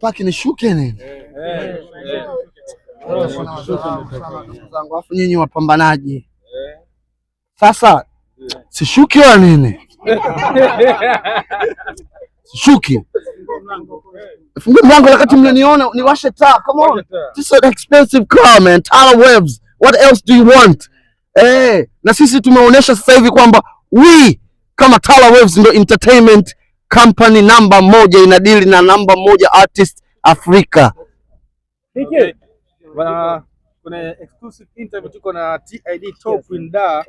Paki nishuke nini? Alafu nyinyi wapambanaji. Sasa sishuki wa nini? Sishuki. Fungue mlango wakati mnaniona niwashe taa. Come on. This is an expensive car, man. Tyler Webs. What else do you want? Na sisi tumeonyesha sasa hivi kwamba we kama Tyler Webs ndio entertainment company namba 1 inadili na namba 1 artist Afrika. Okay. Kuna exclusive interview tuko na TID Top in Dar.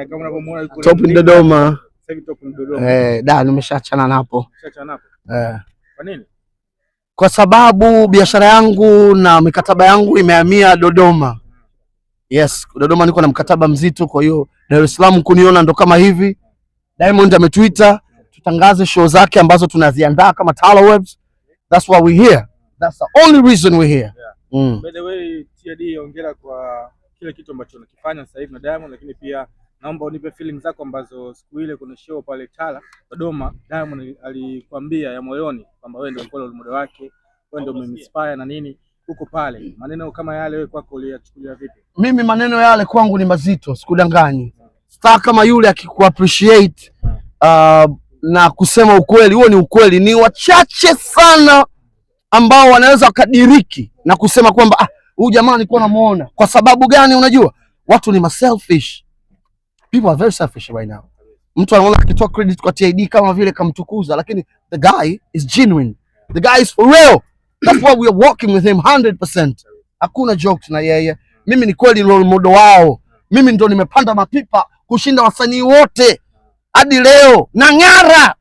Kama unavyomuona yuko Top in Dodoma. Sasa hivi Top in Dodoma. Da nimeshaachana napo. Umeshaachana napo? Kwa nini? Kwa sababu biashara yangu na mikataba yangu imehamia Dodoma. Yes, Dodoma niko na mkataba mzito, kwa hiyo Dar es Salaam kuniona ndo kama hivi. Diamond ametwita tutangaze show zake ambazo tunaziandaa kama Tyler Webs. That's why we're here. That's the only reason we're here. By the way, TID hongera kwa kile kitu ambacho unakifanya sasa hivi na Diamond, lakini pia naomba unipe feelings zako ambazo siku ile kuna show pale Tala Dodoma Diamond alikwambia ya moyoni kwamba wewe ndio role model wake, wewe ndio umeinspire na nini huko pale. Maneno kama yale wewe kwako uliyachukulia vipi? Mimi maneno yale kwangu ni mazito, sikudanganyi. Star kama yule akikuappreciate na kusema ukweli, huo ni ukweli. Ni wachache sana ambao wanaweza wakadiriki na kusema kwamba huyu jamaa nilikuwa namuona. Kwa sababu gani? Unajua watu ni selfish. People are very selfish right now. Mtu anaona akitoa credit kwa TID kama vile kamtukuza, lakini the guy is genuine. The guy is for real. That's why we are working with him 100%. Hakuna jokes na yeye. Mimi ni kweli role model wao. Mimi ndo nimepanda mapipa kushinda wasanii wote hadi leo. Na ng'ara.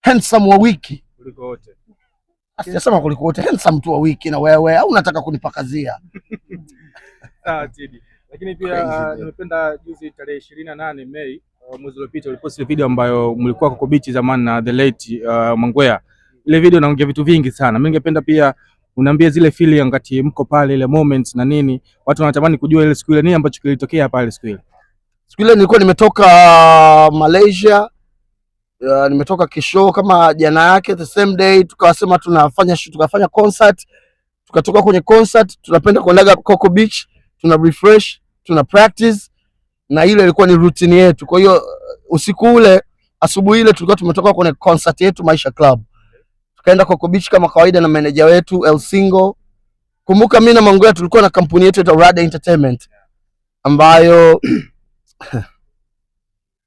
Handsome wa wiki kuliko wote. Sijasema kuliko wote, handsome tu wa wiki na wewe au unataka kunipakazia? TID. Lakini pia nimependa juzi tarehe 28 Mei mwezi uliopita uliposti video ambayo mlikuwa kwa beach zamani na the late Mangwea. Ile video inaongea vitu vingi sana. Mimi ningependa pia uniambie zile feeling wakati mko pale, ile moments na nini. Watu wanatamani kujua ile siku ile nini ambacho kilitokea pale siku ile. Siku ile nilikuwa nimetoka Malaysia. Nimetoka kishow kama jana yake the same day, tukawasema tukafanya concert. Tukatoka kwenye concert tunapenda kuendaga Coco Beach, tuna refresh, tuna practice, na ile ilikuwa ni routine yetu. Kwa hiyo usiku ule, asubuhi ile tulikuwa tumetoka kwenye concert yetu Maisha Club. Tukaenda Coco Beach kama kawaida na manager wetu El Singo. Kumbuka mimi na Mangwea tulikuwa na kampuni yetu ya Rada Entertainment ambayo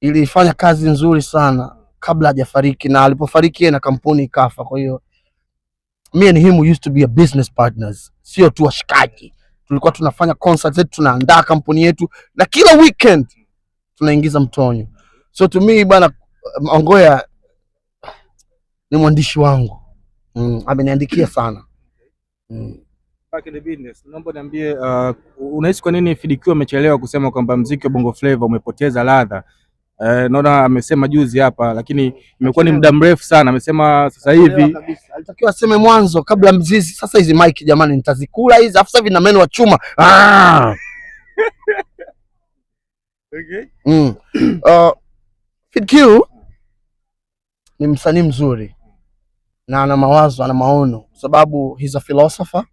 ilifanya kazi nzuri sana kabla hajafariki, na alipofariki na kampuni ikafa. Kwa hiyo me and him used to be a business partners, sio tu washikaji. Tulikuwa tunafanya concert zetu, tunaandaa kampuni yetu, na kila weekend tunaingiza mtonyo. So to me bana, Mangwea ni mwandishi wangu. Ameniandikia sana. Back in the business. Naomba niambie, unahisi kwa nini Fidikiwa amechelewa kusema kwamba muziki wa Bongo Flava umepoteza ladha? Naona amesema juzi hapa, lakini imekuwa ni muda mrefu sana. Amesema sasa hivi alitakiwa aseme mwanzo kabla mzizi. Sasa hizi mic jamani nitazikula hizi, afu sasa hivi na meno wa chuma. Okay. Fidikiwa ni msanii mzuri na ana mawazo, ana maono, sababu he's a philosopher,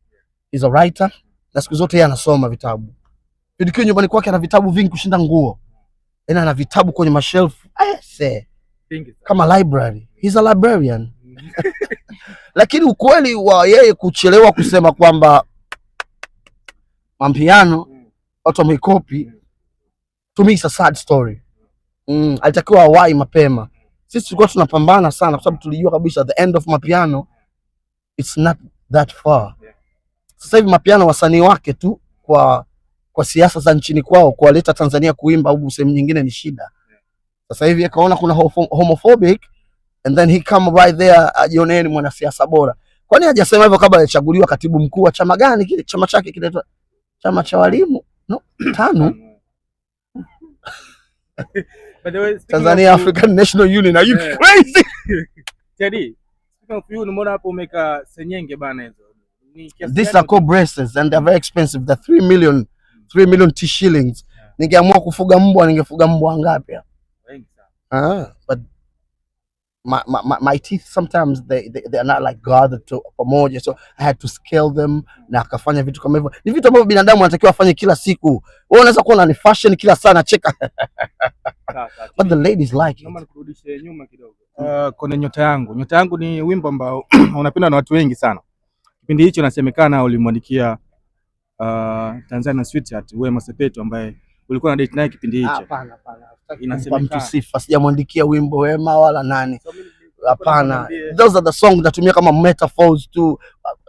he's a writer, na siku zote yeye anasoma vitabu. Fidikiwa nyumbani kwake ana vitabu vingi kushinda nguo. Ana vitabu kwenye mashelf kama library. He's a librarian. Lakini ukweli wa yeye kuchelewa kusema kwamba Mapiano watu wamekopi, to me it's a sad story. Alitakiwa awai mapema. Sisi tulikuwa tunapambana sana kwa sababu tulijua kabisa the end of Mapiano it's not that far. Sasa hivi Mapiano wasanii wake tu kwa siasa za nchini kwao, kuwaleta Tanzania kuimba au sehemu nyingine ni shida. Sasa hivi akaona kuna homophobic, and then he come right there ajioneni mwanasiasa bora. Kwani hajasema hivyo kabla hajachaguliwa katibu mkuu wa chama gani kile? Chama chake kinaitwa chama cha walimu TANU. By the way, Tanzania African National Union. Are you crazy? TID, speaking of you, nimeona hapo umeka senyenge bana hizo. These are called braces and they're very expensive. They're 3 million T shillings. Ningeamua kufuga mbwa, ningefuga mbwa ngapi hapa? Wengi sana. But my teeth sometimes they are not like gathered to pamoja, so I had to scale them, na akafanya vitu kama hivyo. Ni vitu ambavyo binadamu anatakiwa afanye kila siku. Wewe unaweza kuona ni fashion kila saa nacheka but the ladies like it. Naomba nikurudishe nyuma kidogo. Kwenye nyota yangu ni wimbo ambao unapendwa na watu wengi sana. Kipindi hicho nasemekana ulimwandikia Tanzania Sweetheart Wema Sepetu ambaye ulikuwa na date naye kipindi hicho. Hapana. Inasemekana sifa, sijamwandikia wimbo Wema wala nani. Hapana. Those are the songs natumia kama metaphors tu.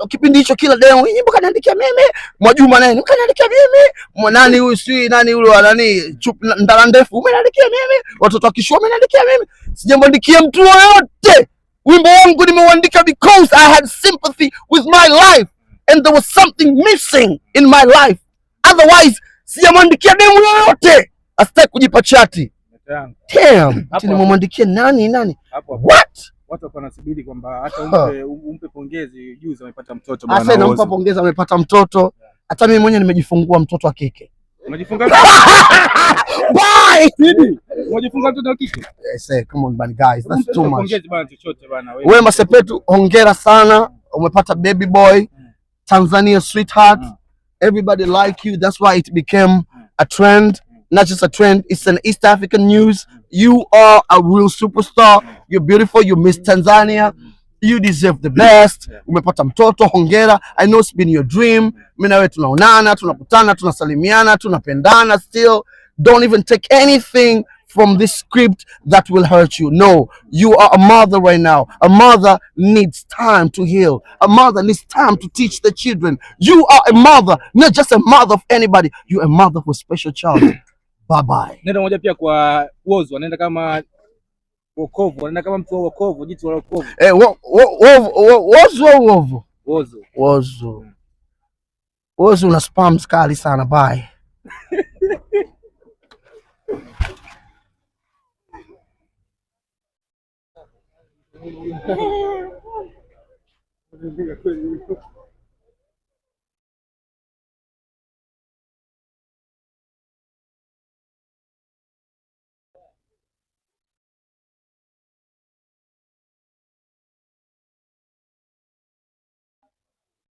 Kipindi hicho kila demo nyimbo kaniandikia mimi, Mwajuma naye kaniandikia mimi, nani huyu si nani yule wa nani Ndala Ndefu umeniandikia mimi, watoto wa Kishua umeniandikia mimi. Sijamwandikia mtu yoyote. Wimbo wangu nimeuandika because I had sympathy with my life and there was something missing in my life. Otherwise sijamwandikia demo yoyote. Asitaki kujipa chati. Damn, nimemwandikia nani? What? Watu wanasubiri kwamba hata umpe pongezi, juzi amepata mtoto bwana. Sasa nampa pongezi, amepata mtoto. Hata mimi mwenyewe nimejifungua mtoto wa kike. Umejifunga? Bye. Umejifunga mtoto wa kike? Say come on man guys, that's too much. Pongezi bwana chochote bwana wewe. Wema Sepetu, hongera sana. Umepata baby boy. Tanzania Sweetheart. Everybody like you. That's why it became a trend. Not just a trend, it's an East African news. You are a real superstar. You're beautiful. You Miss Tanzania. You deserve the best. Umepata mtoto, hongera. I know it's been your dream. Mimi na wewe tunaonana, tunakutana, tunasalimiana, tunapendana still. Don't even take anything from this script that will hurt you. No, you are a mother right now. A mother needs time to heal. A mother needs time to teach the children. You are a mother, not just a mother of anybody. You're a mother for a special child. Bye bye. Nenda moja pia kwa Wozu, anaenda kama wokovu, anaenda kama mtu wa wokovu, jitu la wokovu. Wozu una spams kali sana. Bye.